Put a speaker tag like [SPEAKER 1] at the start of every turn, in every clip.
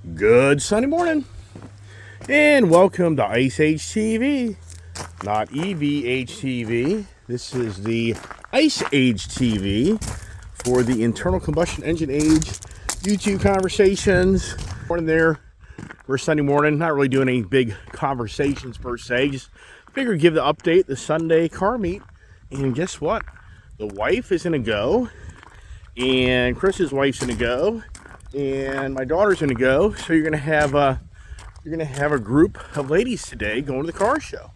[SPEAKER 1] Good Sunday morning, and welcome to Ice Age TV, not EVH TV. This is the Ice Age TV for the internal combustion engine age YouTube conversations. Morning there for Sunday morning. Not really doing any big conversations per se. Just figured give the update, the Sunday car meet. And guess what? The wife is gonna go, and Chris's wife's gonna go, and my daughter's gonna go. So you're gonna have a group of ladies today going to the car show.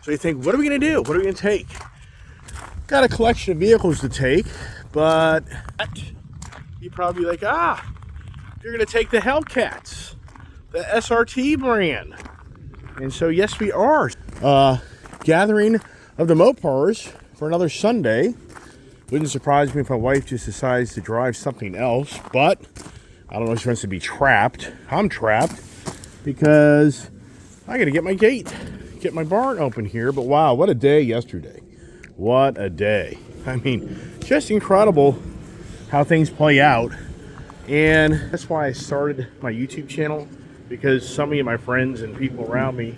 [SPEAKER 1] So you think, what are we gonna do? What are we gonna take? Got a collection of vehicles to take, but you're probably like, you're gonna take the Hellcats, the SRT brand. And so yes, we are. Gathering of the Mopars for another Sunday. Wouldn't surprise me if my wife just decides to drive something else, but I don't know if she wants to be trapped. I'm trapped because I got to get my gate, get my barn open here. But wow, what a day yesterday. What a day. I mean, just incredible how things play out. And that's why I started my YouTube channel, because some of my friends and people around me,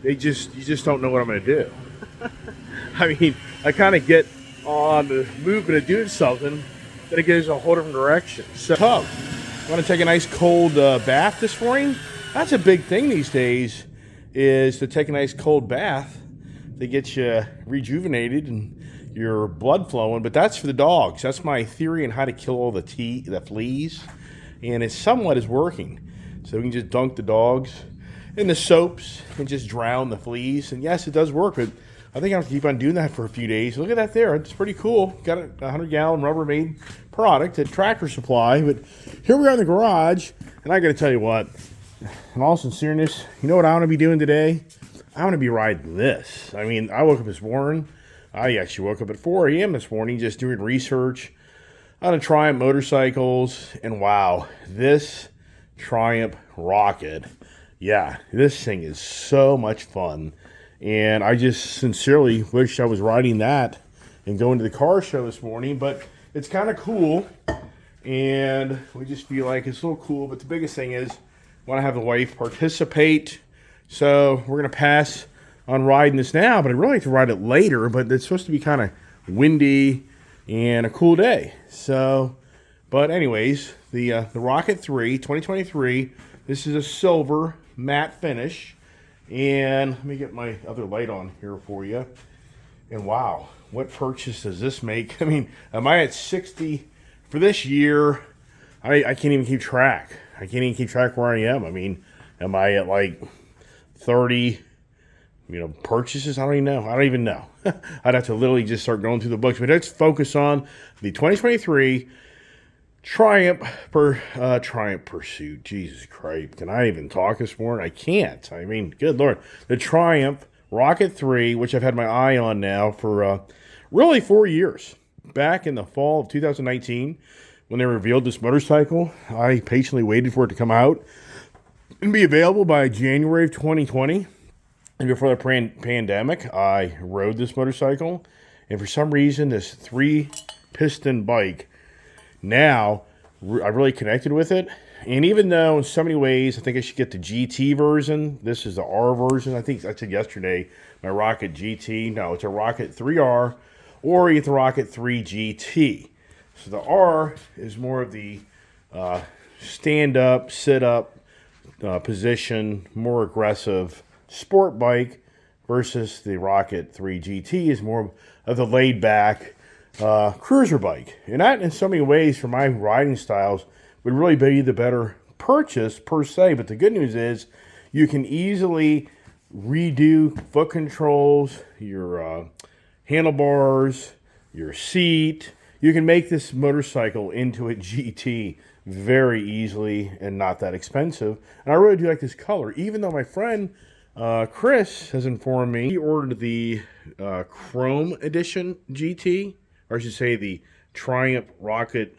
[SPEAKER 1] you just don't know what I'm going to do. I mean, I kind of get on the movement of doing something, then it goes a whole different direction. So, want to take a nice cold bath this morning? That's a big thing these days, is to take a nice cold bath to get you rejuvenated and your blood flowing. But that's for the dogs. That's my theory on how to kill all the fleas, and it somewhat is working. So we can just dunk the dogs in the soaps and just drown the fleas. And yes, it does work, but I think I have to keep on doing that for a few days. Look at that there. It's pretty cool. Got a 100-gallon Rubbermaid product at Tractor Supply. But here we are in the garage, and I got to tell you what, in all sincereness, you know what I want to be doing today? I want to be riding this. I mean, I woke up this morning. I actually woke up at 4 a.m. this morning just doing research on a Triumph motorcycles. And wow, this Triumph Rocket, yeah, this thing is so much fun. And I just sincerely wish I was riding that and going to the car show this morning. But it's kind of cool, and we just feel like it's a little cool. But the biggest thing is, I want to have the wife participate. So we're going to pass on riding this now, but I'd really like to ride it later. But it's supposed to be kind of windy and a cool day. So, but anyways, the Rocket 3 2023, this is a silver matte finish. And let me get my other light on here for you. And wow, what purchase does this make? I mean, am I at 60 for this year? I can't even keep track. I can't even keep track where I am. I mean, am I at like 30, purchases? I don't even know. I don't even know. I'd have to literally just start going through the books. But let's focus on the 2023 Triumph Pursuit. Jesus Christ. Can I even talk this morning? I can't. I mean, good Lord. The Triumph Rocket 3, which I've had my eye on now for really 4 years. Back in the fall of 2019, when they revealed this motorcycle, I patiently waited for it to come out and be available by January of 2020. And before the pandemic, I rode this motorcycle. And for some reason, this 3-piston bike, now I really connected with it. And even though in so many ways I think I should get the GT version, this is the R version. I think I said yesterday my Rocket GT. No, it's a Rocket 3R, or you get the Rocket 3 GT. So the R is more of the stand up, sit up position, more aggressive sport bike, versus the Rocket 3 GT is more of the laid back cruiser bike. And that, in so many ways, for my riding styles, would really be the better purchase per se. But the good news is you can easily redo foot controls, your handlebars, your seat. You can make this motorcycle into a GT very easily and not that expensive. And I really do like this color, even though my friend Chris has informed me he ordered the Chrome Edition GT, or I should say the Triumph Rocket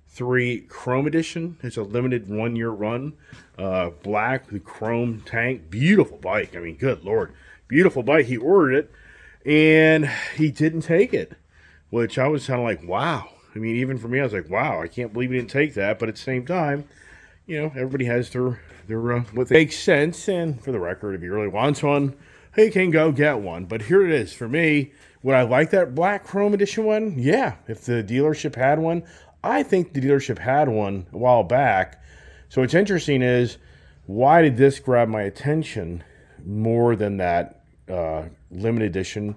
[SPEAKER 1] 3 Chrome Edition. It's a limited 1-year run. Black with chrome tank. Beautiful bike. I mean, good Lord. Beautiful bike. He ordered it, and he didn't take it, which I was kind of like, wow. I mean, even for me, I was like, wow, I can't believe he didn't take that. But at the same time, everybody has their what makes sense. And for the record, if you really want one, hey, you can go get one. But here it is. For me, would I like that black chrome edition one? Yeah. If the dealership had one, I think the dealership had one a while back. So what's interesting is, why did this grab my attention more than that limited edition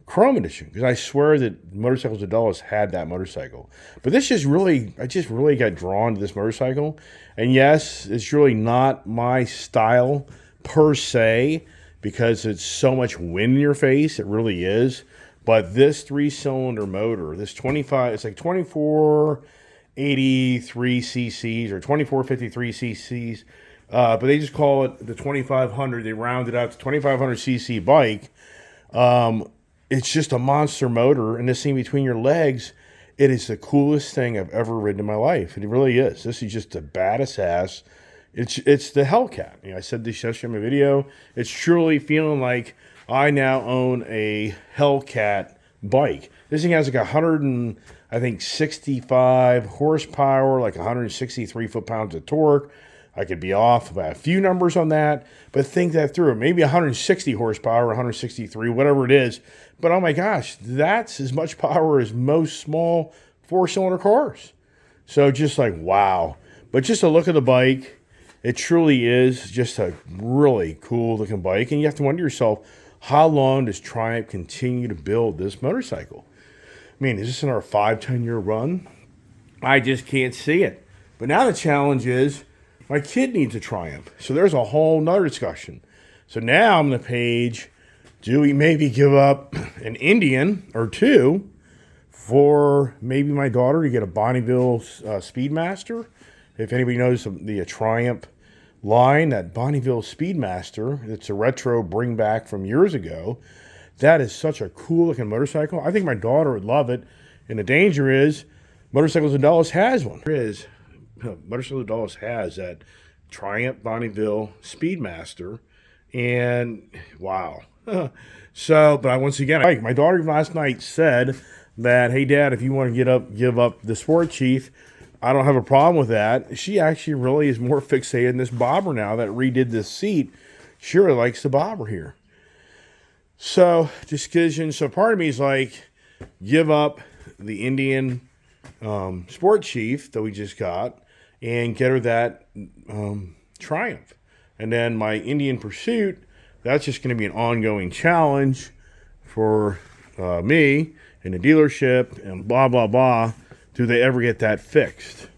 [SPEAKER 1] chrome edition? Because I swear that Motorcycles of Dallas had that motorcycle. But I just really got drawn to this motorcycle. And yes, it's really not my style per se, because it's so much wind in your face. It really is. But this 3-cylinder motor, this 25, it's like 2483 cc's or 2453 cc's. But they just call it the 2500. They round it out to 2500 cc bike. It's just a monster motor, and this thing between your legs, it is the coolest thing I've ever ridden in my life. It really is. This is just a badass ass. It's the Hellcat. I said this yesterday in my video. It's truly feeling like I now own a Hellcat bike. This thing has like 65 horsepower, like 163 foot-pounds of torque. I could be off by a few numbers on that, but think that through. Maybe 160 horsepower, 163, whatever it is. But oh my gosh, that's as much power as most small 4-cylinder cars. So just like, wow. But just a look at the bike, it truly is just a really cool looking bike. And you have to wonder yourself, how long does Triumph continue to build this motorcycle? I mean, is this in our 5-10 year run? I just can't see it. But now the challenge is, my kid needs a Triumph. So there's a whole nother discussion. So now I'm on the page, do we maybe give up an Indian or two for maybe my daughter to get a Bonneville Speedmaster? If anybody knows the Triumph line, that Bonneville Speedmaster, it's a retro bring back from years ago. That is such a cool looking motorcycle. I think my daughter would love it. And the danger is, Motorcycles of Dallas has one. Motorcycles of Dallas has that Triumph Bonneville Speedmaster, and wow. But once again, my daughter last night said that, hey Dad, if you want to give up the Sport Chief, I don't have a problem with that. She actually really is more fixated in this bobber now that redid this seat. She really likes the bobber here. So decision. So part of me is like, give up the Indian Sport Chief that we just got and get her that Triumph. And then my Indian Pursuit, that's just going to be an ongoing challenge for me and the dealership and blah, blah, blah. Do they ever get that fixed?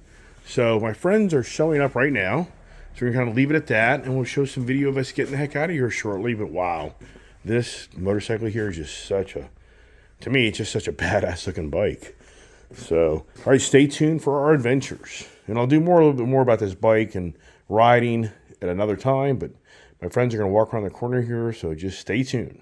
[SPEAKER 1] So my friends are showing up right now. So we're going to kind of leave it at that. And we'll show some video of us getting the heck out of here shortly. But wow, this motorcycle here is just to me, it's just such a badass looking bike. So, all right, stay tuned for our adventures. And I'll do a little bit more about this bike and riding at another time. But my friends are going to walk around the corner here, so just stay tuned.